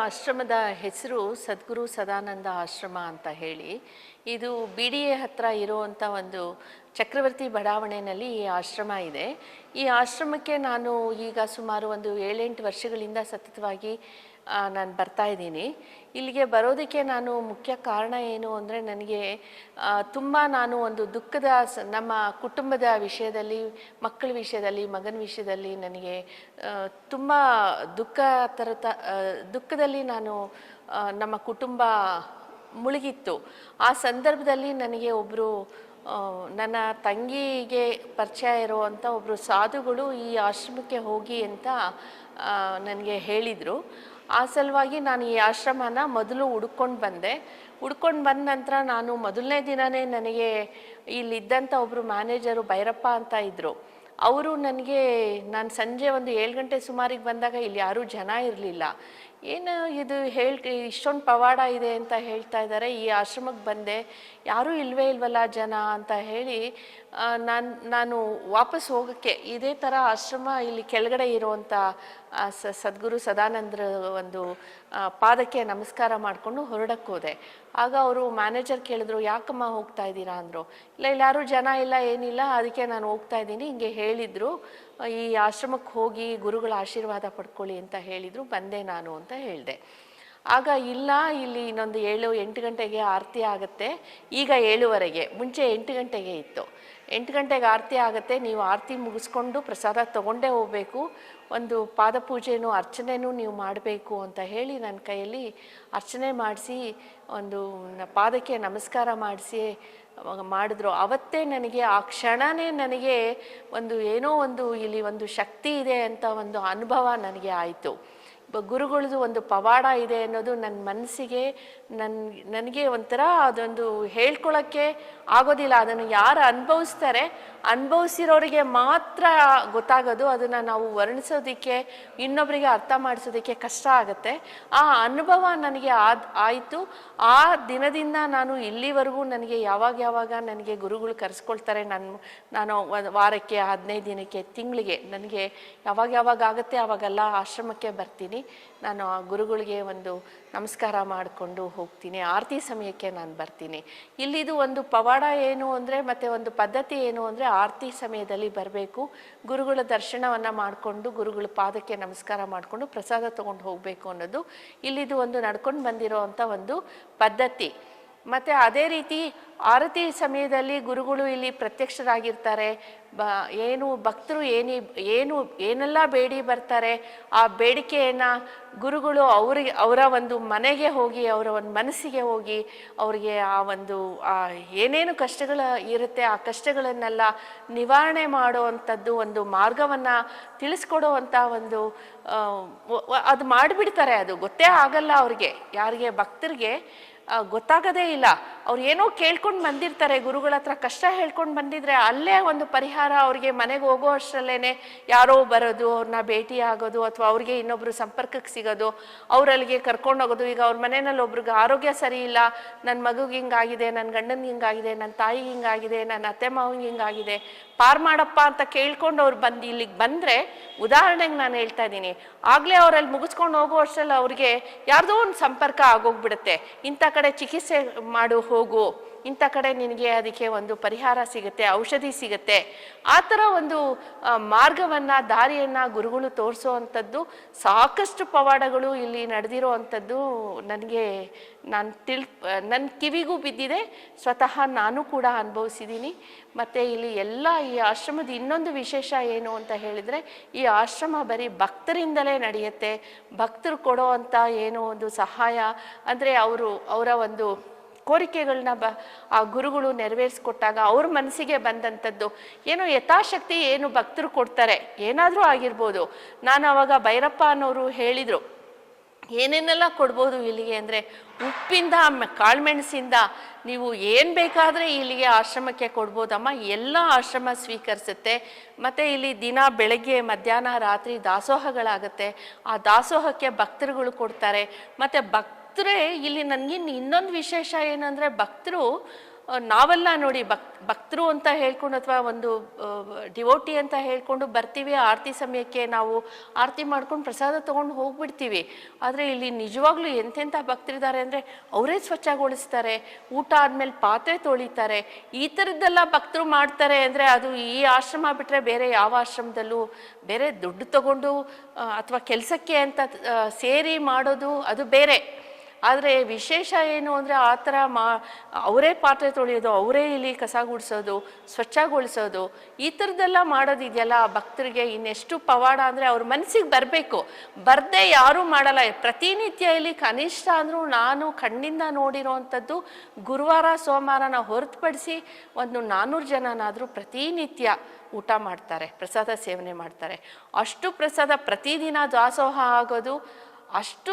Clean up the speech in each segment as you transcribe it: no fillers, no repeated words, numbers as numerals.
ಆಶ್ರಮದ ಹೆಸರು ಸದ್ಗುರು ಸದಾನಂದ ಆಶ್ರಮ ಅಂತ ಹೇಳಿ. ಇದು BDA ಹತ್ರ ಇರುವಂಥ ಒಂದು ಚಕ್ರವರ್ತಿ ಬಡಾವಣೆಯಲ್ಲಿ ಈ ಆಶ್ರಮ ಇದೆ. ಈ ಆಶ್ರಮಕ್ಕೆ ನಾನು ಈಗ ಸುಮಾರು ಒಂದು 7-8 ವರ್ಷಗಳಿಂದ ಸತತವಾಗಿ ನಾನು ಬರ್ತಾ ಇದ್ದೀನಿ. ಇಲ್ಲಿಗೆ ಬರೋದಕ್ಕೆ ನಾನು ಮುಖ್ಯ ಕಾರಣ ಏನು ಅಂದರೆ, ನನಗೆ ತುಂಬ ನಾನು ಒಂದು ದುಃಖದ ನಮ್ಮ ಕುಟುಂಬದ ವಿಷಯದಲ್ಲಿ, ಮಕ್ಕಳ ವಿಷಯದಲ್ಲಿ, ಮಗನ ವಿಷಯದಲ್ಲಿ ನನಗೆ ತುಂಬ ದುಃಖದಲ್ಲಿ ನಾನು ನಮ್ಮ ಕುಟುಂಬ ಮುಳುಗಿತ್ತು. ಆ ಸಂದರ್ಭದಲ್ಲಿ ನನಗೆ ಒಬ್ಬರು ನನ್ನ ತಂಗಿಗೆ ಪರಿಚಯ ಇರುವಂಥ ಒಬ್ಬರು ಸಾಧುಗಳು ಈ ಆಶ್ರಮಕ್ಕೆ ಹೋಗಿ ಅಂತ ನನಗೆ ಹೇಳಿದರು. ಆ ಸಲುವಾಗಿ ನಾನು ಈ ಆಶ್ರಮನ ಮೊದಲು ಹುಡ್ಕೊಂಡು ಬಂದ ನಂತರ ನಾನು ಮೊದಲನೇ ದಿನವೇ ನನಗೆ ಇಲ್ಲಿದ್ದಂಥ ಒಬ್ಬರು ಮ್ಯಾನೇಜರು ಭೈರಪ್ಪ ಅಂತ ಇದ್ದರು. ಅವರು ನನಗೆ, ನಾನು ಸಂಜೆ ಒಂದು 7 ಗಂಟೆ ಸುಮಾರಿಗೆ ಬಂದಾಗ ಇಲ್ಲಿ ಯಾರೂ ಜನ ಇರಲಿಲ್ಲ. ಏನು ಇದು ಇಷ್ಟೊಂದು ಪವಾಡ ಇದೆ ಅಂತ ಹೇಳ್ತಾ ಇದ್ದಾರೆ, ಈ ಆಶ್ರಮಕ್ಕೆ ಬಂದೆ, ಯಾರೂ ಇಲ್ವಲ್ಲ ಜನ ಅಂತ ಹೇಳಿ ನಾನು ವಾಪಸ್ ಹೋಗೋಕ್ಕೆ ಇದೇ ಥರ ಆಶ್ರಮ ಇಲ್ಲಿ ಕೆಳಗಡೆ ಇರುವಂಥ ಸದ್ಗುರು ಸದಾನಂದರ ಒಂದು ಪಾದಕ್ಕೆ ನಮಸ್ಕಾರ ಮಾಡಿಕೊಂಡು ಹೊರಡಕ್ಕೆ ಹೋದೆ. ಆಗ ಅವರು ಮ್ಯಾನೇಜರ್ ಕೇಳಿದ್ರು, ಯಾಕಮ್ಮ ಹೋಗ್ತಾ ಇದ್ದೀರಾ ಅಂದರು. ಇಲ್ಲ ಯಾರೂ ಜನ ಇಲ್ಲ, ಏನಿಲ್ಲ, ಅದಕ್ಕೆ ನಾನು ಹೋಗ್ತಾ ಇದ್ದೀನಿ ಹಿಂಗೆ ಹೇಳಿದರು. ಈ ಆಶ್ರಮಕ್ಕೆ ಹೋಗಿ ಗುರುಗಳ ಆಶೀರ್ವಾದ ಪಡ್ಕೊಳ್ಳಿ ಅಂತ ಹೇಳಿದರು, ಬಂದೆ ನಾನು ಅಂತ ಹೇಳಿದೆ. ಆಗ ಇಲ್ಲ, ಇಲ್ಲಿ ಇನ್ನೊಂದು 7-8 ಗಂಟೆಗೆ ಆರತಿ ಆಗುತ್ತೆ, ಈಗ 7:15, ಮುಂಚೆ 8 ಗಂಟೆಗೆ ಇತ್ತು. 8 ಗಂಟೆಗೆ ಆರತಿ ಆಗುತ್ತೆ, ನೀವು ಆರತಿ ಮುಗಿಸ್ಕೊಂಡು ಪ್ರಸಾದ ತೊಗೊಂಡೇ ಹೋಗಬೇಕು, ಒಂದು ಪಾದಪೂಜೆನೂ ಅರ್ಚನೆನೂ ನೀವು ಮಾಡಬೇಕು ಅಂತ ಹೇಳಿ ನನ್ನ ಕೈಯಲ್ಲಿ ಅರ್ಚನೆ ಮಾಡಿಸಿ ಒಂದು ಪಾದಕ್ಕೆ ನಮಸ್ಕಾರ ಮಾಡಿದ್ರು. ಅವತ್ತೇ ನನಗೆ, ಆ ಕ್ಷಣವೇ ನನಗೆ ಏನೋ ಇಲ್ಲಿ ಒಂದು ಶಕ್ತಿ ಇದೆ ಅಂತ ಒಂದು ಅನುಭವ ನನಗೆ ಆಯಿತು. ಗುರುಗಳದು ಒಂದು ಪವಾಡ ಇದೆ ಅನ್ನೋದು ನನ್ನ ಮನಸ್ಸಿಗೆ ನನಗೆ ಒಂಥರ ಅದೊಂದು ಹೇಳ್ಕೊಳ್ಳೋಕ್ಕೆ ಆಗೋದಿಲ್ಲ. ಅದನ್ನು ಯಾರು ಅನುಭವಿಸಿರೋರಿಗೆ ಮಾತ್ರ ಗೊತ್ತಾಗೋದು. ಅದನ್ನು ನಾವು ವರ್ಣಿಸೋದಕ್ಕೆ, ಇನ್ನೊಬ್ಬರಿಗೆ ಅರ್ಥ ಮಾಡಿಸೋದಕ್ಕೆ ಕಷ್ಟ ಆಗುತ್ತೆ. ಆ ಅನುಭವ ನನಗೆ ಆಯಿತು. ಆ ದಿನದಿಂದ ನಾನು ಇಲ್ಲಿವರೆಗೂ ನನಗೆ ಯಾವಾಗ ನನಗೆ ಗುರುಗಳು ಕರೆಸ್ಕೊಳ್ತಾರೆ, ನಾನು ವಾರಕ್ಕೆ, 15 ದಿನಕ್ಕೆ, ತಿಂಗಳಿಗೆ ನನಗೆ ಯಾವಾಗ ಆಗುತ್ತೆ ಅವಾಗೆಲ್ಲ ಆಶ್ರಮಕ್ಕೆ ಬರ್ತೀನಿ. ನಾನು ಆ ಗುರುಗಳಿಗೆ ಒಂದು ನಮಸ್ಕಾರ ಮಾಡಿಕೊಂಡು ಹೋಗ್ತೀನಿ. ಆರತಿ ಸಮಯಕ್ಕೆ ನಾನು ಬರ್ತೀನಿ. ಇಲ್ಲಿದು ಒಂದು ಪವಾಡ ಏನು ಅಂದರೆ, ಮತ್ತು ಒಂದು ಪದ್ಧತಿ ಏನು ಅಂದರೆ, ಆರತಿ ಸಮಯದಲ್ಲಿ ಬರಬೇಕು, ಗುರುಗಳ ದರ್ಶನವನ್ನು ಮಾಡಿಕೊಂಡು ಗುರುಗಳ ಪಾದಕ್ಕೆ ನಮಸ್ಕಾರ ಮಾಡಿಕೊಂಡು ಪ್ರಸಾದ ತೊಗೊಂಡು ಹೋಗಬೇಕು ಅನ್ನೋದು ಇಲ್ಲಿದು ಒಂದು ನಡ್ಕೊಂಡು ಬಂದಿರೋ ಅಂಥ ಒಂದು ಪದ್ಧತಿ. ಮತ್ತು ಅದೇ ರೀತಿ ಆರತಿ ಸಮಯದಲ್ಲಿ ಗುರುಗಳು ಇಲ್ಲಿ ಪ್ರತ್ಯಕ್ಷರಾಗಿರ್ತಾರೆ. ಭಕ್ತರು ಏನೆಲ್ಲ ಬೇಡಿ ಬರ್ತಾರೆ, ಆ ಬೇಡಿಕೆಯನ್ನು ಗುರುಗಳು ಅವರ ಒಂದು ಮನೆಗೆ ಹೋಗಿ, ಅವರ ಒಂದು ಮನಸ್ಸಿಗೆ ಹೋಗಿ, ಅವರಿಗೆ ಆ ಒಂದು ಏನೇನು ಕಷ್ಟಗಳು ಇರುತ್ತೆ ಆ ಕಷ್ಟಗಳನ್ನೆಲ್ಲ ನಿವಾರಣೆ ಮಾಡುವಂಥದ್ದು ಒಂದು ಮಾರ್ಗವನ್ನು ತಿಳಿಸ್ಕೊಡುವಂಥ ಒಂದು ಅದು ಮಾಡಿಬಿಡ್ತಾರೆ. ಅದು ಗೊತ್ತೇ ಆಗಲ್ಲ ಅವ್ರಿಗೆ, ಯಾರಿಗೆ ಭಕ್ತರಿಗೆ ಗೊತ್ತಾಗದೇ ಇಲ್ಲ. ಅವ್ರು ಏನೋ ಕೇಳ್ಕೊಂಡು ಬಂದಿರ್ತಾರೆ, ಗುರುಗಳ ಹತ್ರ ಕಷ್ಟ ಹೇಳ್ಕೊಂಡು ಬಂದಿದ್ರೆ ಅಲ್ಲೇ ಒಂದು ಪರಿಹಾರ ಅವ್ರಿಗೆ ಮನೆಗೆ ಹೋಗೋ ಅಷ್ಟರಲ್ಲೇ ಯಾರೋ ಬರೋದು, ಅವ್ರನ್ನ ಭೇಟಿ ಆಗೋದು, ಅಥವಾ ಅವ್ರಿಗೆ ಇನ್ನೊಬ್ರು ಸಂಪರ್ಕಕ್ಕೆ ಸಿಗೋದು, ಅವ್ರಲ್ಲಿಗೆ ಕರ್ಕೊಂಡೋಗೋದು. ಈಗ ಅವ್ರ ಮನೆಯಲ್ಲಿ ಒಬ್ರಿಗೆ ಆರೋಗ್ಯ ಸರಿ ಇಲ್ಲ, ನನ್ನ ಮಗುಗೆ ಹಿಂಗಾಗಿದೆ, ನನ್ನ ಗಂಡನಿಗೆ ಹಿಂಗಾಗಿದೆ, ನನ್ನ ತಾಯಿಗೆ ಹಿಂಗಾಗಿದೆ, ನನ್ನ ಅತ್ತೆ ಮಾವಿಗೆ ಹಿಂಗಾಗಿದೆ, ಪಾರ್ ಮಾಡಪ್ಪ ಅಂತ ಕೇಳ್ಕೊಂಡು ಅವ್ರು ಇಲ್ಲಿಗೆ ಬಂದರೆ, ಉದಾಹರಣೆಗೆ ನಾನು ಹೇಳ್ತಾ ಇದ್ದೀನಿ, ಆಗಲೇ ಅವರಲ್ಲಿ ಮುಗಿಸ್ಕೊಂಡು ಹೋಗೋ ಅಷ್ಟರಲ್ಲಿ ಅವ್ರಿಗೆ ಯಾರ್ದೋ ಒಂದು ಸಂಪರ್ಕ ಆಗೋಗ್ಬಿಡುತ್ತೆ. ಇಂಥ ಕಡೆ ಚಿಕಿತ್ಸೆ ಮಾಡು ಹೋಗು, ಇಂಥ ಕಡೆ ನಿನಗೆ ಅದಕ್ಕೆ ಒಂದು ಪರಿಹಾರ ಸಿಗುತ್ತೆ, ಔಷಧಿ ಸಿಗುತ್ತೆ. ಆ ಥರ ಒಂದು ಮಾರ್ಗವನ್ನು, ದಾರಿಯನ್ನು ಗುರುಗಳು ತೋರಿಸೋ ಅಂಥದ್ದು ಸಾಕಷ್ಟು ಪವಾಡಗಳು ಇಲ್ಲಿ ನಡೆದಿರೋ ಅಂಥದ್ದು ನನ್ನ ಕಿವಿಗೂ ಬಿದ್ದಿದೆ. ಸ್ವತಃ ನಾನು ಕೂಡ ಅನುಭವಿಸಿದ್ದೀನಿ. ಮತ್ತು ಇಲ್ಲಿ ಈ ಆಶ್ರಮದ ಇನ್ನೊಂದು ವಿಶೇಷ ಏನು ಅಂತ ಹೇಳಿದರೆ, ಈ ಆಶ್ರಮ ಬರೀ ಭಕ್ತರಿಂದಲೇ ನಡೆಯುತ್ತೆ. ಭಕ್ತರು ಕೊಡೋ ಅಂಥ ಏನೋ ಒಂದು ಸಹಾಯ ಅಂದರೆ, ಅವರ ಒಂದು ಕೋರಿಕೆಗಳನ್ನ ಆ ಗುರುಗಳು ನೆರವೇರಿಸ್ಕೊಟ್ಟಾಗ ಅವ್ರ ಮನಸ್ಸಿಗೆ ಬಂದಂಥದ್ದು ಏನೋ ಯಥಾಶಕ್ತಿ ಏನು ಭಕ್ತರು ಕೊಡ್ತಾರೆ, ಏನಾದರೂ ಆಗಿರ್ಬೋದು. ನಾನು ಆವಾಗ ಭೈರಪ್ಪ ಅನ್ನೋರು ಹೇಳಿದರು, ಏನೇನೆಲ್ಲ ಕೊಡ್ಬೋದು ಇಲ್ಲಿಗೆ ಅಂದರೆ, ಉಪ್ಪಿಂದ ಕಾಳುಮೆಣಸಿಂದ ನೀವು ಏನು ಬೇಕಾದರೆ ಇಲ್ಲಿಗೆ ಆಶ್ರಮಕ್ಕೆ ಕೊಡ್ಬೋದಮ್ಮ, ಎಲ್ಲ ಆಶ್ರಮ ಸ್ವೀಕರಿಸುತ್ತೆ. ಮತ್ತು ಇಲ್ಲಿ ದಿನ ಬೆಳಗ್ಗೆ, ಮಧ್ಯಾಹ್ನ, ರಾತ್ರಿ ದಾಸೋಹಗಳಾಗುತ್ತೆ. ಆ ದಾಸೋಹಕ್ಕೆ ಭಕ್ತರುಗಳು ಕೊಡ್ತಾರೆ. ಮತ್ತು ಭಕ್ತರೇ ಇಲ್ಲಿ ನನಗೆ ಇನ್ನೊಂದು ವಿಶೇಷ ಏನಂದರೆ, ಭಕ್ತರು ನಾವೆಲ್ಲ ನೋಡಿ ಭಕ್ತರು ಅಂತ ಹೇಳ್ಕೊಂಡು ಅಥವಾ ಒಂದು ಡಿವೋಟಿ ಅಂತ ಹೇಳ್ಕೊಂಡು ಬರ್ತೀವಿ, ಆರತಿ ಸಮಯಕ್ಕೆ ನಾವು ಆರತಿ ಮಾಡ್ಕೊಂಡು ಪ್ರಸಾದ ತೊಗೊಂಡು ಹೋಗ್ಬಿಡ್ತೀವಿ. ಆದರೆ ಇಲ್ಲಿ ನಿಜವಾಗ್ಲೂ ಎಂತೆಂಥ ಭಕ್ತರಿದ್ದಾರೆ ಅಂದರೆ ಅವರೇ ಸ್ವಚ್ಛಗೊಳಿಸ್ತಾರೆ, ಊಟ ಆದಮೇಲೆ ಪಾತ್ರೆ ತೊಳಿತಾರೆ. ಈ ಥರದ್ದೆಲ್ಲ ಭಕ್ತರು ಮಾಡ್ತಾರೆ ಅಂದರೆ ಅದು ಈ ಆಶ್ರಮ ಬಿಟ್ಟರೆ ಬೇರೆ ಯಾವ ಆಶ್ರಮದಲ್ಲೂ ಬೇರೆ ದುಡ್ಡು ತಗೊಂಡು ಅಥವಾ ಕೆಲಸಕ್ಕೆ ಅಂತ ಸೇರಿ ಮಾಡೋದು ಅದು ಬೇರೆ. ಆದರೆ ವಿಶೇಷ ಏನು ಅಂದರೆ ಆ ಥರ ಅವರೇ ಪಾತ್ರೆ ತೊಳೆಯೋದು, ಅವರೇ ಇಲ್ಲಿ ಕಸ ಗುಡಿಸೋದು, ಸ್ವಚ್ಛಗೊಳಿಸೋದು, ಈ ಥರದ್ದೆಲ್ಲ ಮಾಡೋದಿದೆಯಲ್ಲ ಆ ಭಕ್ತರಿಗೆ ಇನ್ನೆಷ್ಟು ಪವಾಡ ಅಂದರೆ ಅವ್ರ ಮನಸ್ಸಿಗೆ ಬರಬೇಕು. ಬರದೆ ಯಾರೂ ಮಾಡಲ್ಲ. ಪ್ರತಿನಿತ್ಯ ಇಲ್ಲಿ ಕನಿಷ್ಠ ಅಂದರೂ ನಾನು ಕಣ್ಣಿಂದ ನೋಡಿರೋವಂಥದ್ದು ಗುರುವಾರ ಸೋಮವಾರನ ಹೊರತುಪಡಿಸಿ ಒಂದು 400 ಜನನಾದರೂ ಪ್ರತಿನಿತ್ಯ ಊಟ ಮಾಡ್ತಾರೆ, ಪ್ರಸಾದ ಸೇವನೆ ಮಾಡ್ತಾರೆ. ಅಷ್ಟು ಪ್ರಸಾದ ಪ್ರತಿದಿನ ದಾಸೋಹ ಆಗೋದು ಅಷ್ಟು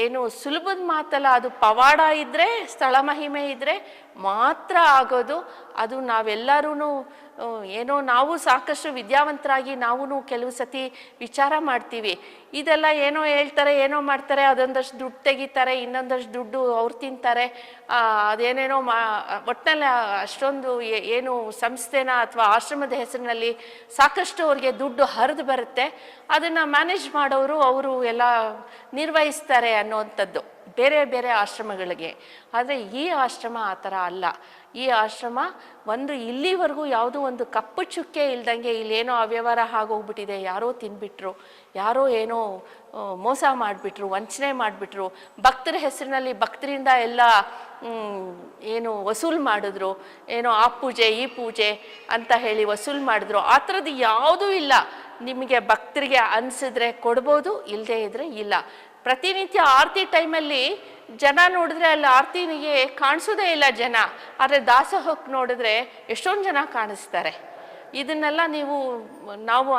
ಏನು ಸುಲಭದ ಮಾತಲ್ಲ. ಅದು ಪವಾಡ ಇದ್ದರೆ, ಸ್ಥಳ ಮಹಿಮೆ ಇದ್ದರೆ ಮಾತ್ರ ಆಗೋದು. ಅದು ನಾವೆಲ್ಲರೂ ಏನೋ ನಾವು ಸಾಕಷ್ಟು ವಿದ್ಯಾವಂತರಾಗಿ ನಾವು ಕೆಲವು ಸತಿ ವಿಚಾರ ಮಾಡ್ತೀವಿ, ಇದೆಲ್ಲ ಏನೋ ಹೇಳ್ತಾರೆ, ಏನೋ ಮಾಡ್ತಾರೆ, ಅದೊಂದಷ್ಟು ದುಡ್ಡು ತೆಗಿತಾರೆ, ಇನ್ನೊಂದಷ್ಟು ದುಡ್ಡು ಅವ್ರು ತಿಂತಾರೆ, ಅದೇನೇನೋ ಒಟ್ಟಿನಲ್ಲಿ ಅಷ್ಟೊಂದು ಏನು ಸಂಸ್ಥೆನ ಅಥವಾ ಆಶ್ರಮದ ಹೆಸರಿನಲ್ಲಿ ಸಾಕಷ್ಟು ಅವ್ರಿಗೆ ದುಡ್ಡು ಹರಿದು ಬರುತ್ತೆ. ಅದನ್ನು ಮ್ಯಾನೇಜ್ ಮಾಡೋರು ಅವರು ಎಲ್ಲ ನಿರ್ವಹಿಸ್ತಾರೆ ಅನ್ನೋವಂಥದ್ದು ಬೇರೆ ಬೇರೆ ಆಶ್ರಮಗಳಿಗೆ. ಆದರೆ ಈ ಆಶ್ರಮ ಆ ಥರ ಅಲ್ಲ. ಈ ಆಶ್ರಮ ಒಂದು ಇಲ್ಲಿವರೆಗೂ ಯಾವುದೋ ಒಂದು ಕಪ್ಪು ಚುಕ್ಕೆ ಇಲ್ದಂಗೆ ಇಲ್ಲೇನೋ ಅವ್ಯವಹಾರ ಆಗೋಗ್ಬಿಟ್ಟಿದೆ, ಯಾರೋ ತಿನ್ಬಿಟ್ರು, ಯಾರೋ ಏನೋ ಮೋಸ ಮಾಡಿಬಿಟ್ರು, ವಂಚನೆ ಮಾಡಿಬಿಟ್ರು, ಭಕ್ತರ ಹೆಸರಿನಲ್ಲಿ ಭಕ್ತರಿಂದ ಎಲ್ಲ ಏನು ವಸೂಲು ಮಾಡಿದ್ರು, ಏನೋ ಆ ಪೂಜೆ ಈ ಪೂಜೆ ಅಂತ ಹೇಳಿ ವಸೂಲು ಮಾಡಿದ್ರು. ಆ ಥರದ್ದು ಯಾವುದೂ ಇಲ್ಲ. ನಿಮಗೆ ಭಕ್ತರಿಗೆ ಅನಿಸಿದ್ರೆ ಕೊಡ್ಬೋದು, ಇಲ್ಲದೇ ಇದ್ರೆ ಇಲ್ಲ. ಪ್ರತಿನಿತ್ಯ ಆರತಿ ಟೈಮಲ್ಲಿ ಜನ ನೋಡಿದ್ರೆ ಅಲ್ಲಿ ಆರತಿನಿಗೆ ಕಾಣಿಸೋದೇ ಇಲ್ಲ ಜನ, ಆದರೆ ದಾಸೋಹಕ್ಕೆ ನೋಡಿದ್ರೆ ಎಷ್ಟೊಂದು ಜನ ಕಾಣಿಸ್ತಾರೆ. ಇದನ್ನೆಲ್ಲ ನಾವು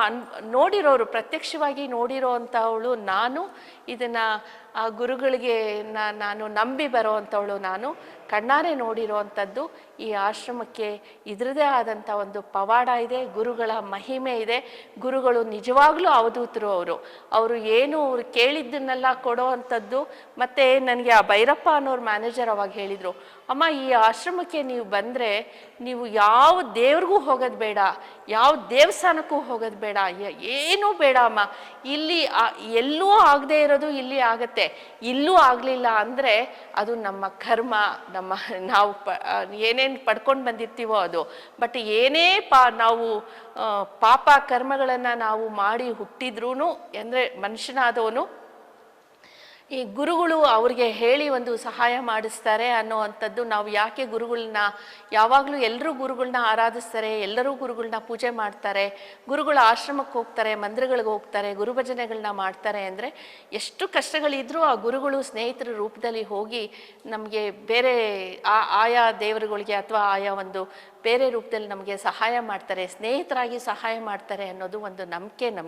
ನೋಡಿರೋರು, ಪ್ರತ್ಯಕ್ಷವಾಗಿ ನೋಡಿರೋ ಅಂಥವಳು ನಾನು. ಇದನ್ನು ಆ ಗುರುಗಳಿಗೆ ನಾನು ನಂಬಿ ಬರೋ ಅಂಥವಳು ನಾನು. ಕಣ್ಣಾರೆ ನೋಡಿರೋ ಅಂಥದ್ದು. ಈ ಆಶ್ರಮಕ್ಕೆ ಇದರದೇ ಆದಂಥ ಒಂದು ಪವಾಡ ಇದೆ, ಗುರುಗಳ ಮಹಿಮೆ ಇದೆ. ಗುರುಗಳು ನಿಜವಾಗ್ಲೂ ಅವಧೂತರು. ಅವರು ಏನು ಅವ್ರು ಕೇಳಿದ್ದನ್ನೆಲ್ಲ ಕೊಡೋ ಅಂಥದ್ದು. ಮತ್ತು ನನಗೆ ಆ ಭೈರಪ್ಪ ಅನ್ನೋರು ಮ್ಯಾನೇಜರ್ ಅವಾಗ ಹೇಳಿದರು, ಅಮ್ಮ ಈ ಆಶ್ರಮಕ್ಕೆ ನೀವು ಬಂದರೆ ನೀವು ಯಾವ ದೇವ್ರಿಗೂ ಹೋಗೋದು ಬೇಡ, ಯಾವ ದೇವಸ್ಥಾನಕ್ಕೂ ಹೋಗೋದು ಬೇಡ, ಏನೂ ಬೇಡ ಅಮ್ಮ. ಇಲ್ಲಿ ಎಲ್ಲೂ ಆಗದೆ ಇರೋದು ಇಲ್ಲಿ ಆಗತ್ತೆ. ಇಲ್ಲೂ ಆಗಲಿಲ್ಲ ಅಂದರೆ ಅದು ನಮ್ಮ ಕರ್ಮ, ನಾವು ಏನೇನು ಪಡ್ಕೊಂಡು ಬಂದಿರ್ತೀವೋ ಅದು. ಬಟ್ ಏನೇ ನಾವು ಪಾಪ ಕರ್ಮಗಳನ್ನು ನಾವು ಮಾಡಿ ಹುಟ್ಟಿದ್ರೂ ಅಂದರೆ ಮನುಷ್ಯನಾದವನು ಈ ಗುರುಗಳು ಅವ್ರಿಗೆ ಹೇಳಿ ಒಂದು ಸಹಾಯ ಮಾಡಿಸ್ತಾರೆ ಅನ್ನೋ ಅಂಥದ್ದು. ನಾವು ಯಾಕೆ ಗುರುಗಳನ್ನ ಯಾವಾಗಲೂ ಎಲ್ಲರೂ ಗುರುಗಳನ್ನ ಆರಾಧಿಸ್ತಾರೆ, ಎಲ್ಲರೂ ಗುರುಗಳನ್ನ ಪೂಜೆ ಮಾಡ್ತಾರೆ, ಗುರುಗಳ ಆಶ್ರಮಕ್ಕೆ ಹೋಗ್ತಾರೆ, ಮಂದಿರಗಳಿಗೆ ಹೋಗ್ತಾರೆ, ಗುರುಭಜನೆಗಳನ್ನ ಮಾಡ್ತಾರೆ ಅಂದರೆ ಎಷ್ಟು ಕಷ್ಟಗಳಿದ್ರೂ ಆ ಗುರುಗಳು ಸ್ನೇಹಿತರ ರೂಪದಲ್ಲಿ ಹೋಗಿ ನಮಗೆ ಬೇರೆ ಆಯಾ ದೇವರುಗಳಿಗೆ ಅಥವಾ ಆಯಾ ಒಂದು ಬೇರೆ ರೂಪದಲ್ಲಿ ನಮಗೆ ಸಹಾಯ ಮಾಡ್ತಾರೆ, ಸ್ನೇಹಿತರಾಗಿ ಸಹಾಯ ಮಾಡ್ತಾರೆ ಅನ್ನೋದು ಒಂದು ನಂಬಿಕೆ ನಮಗೆ.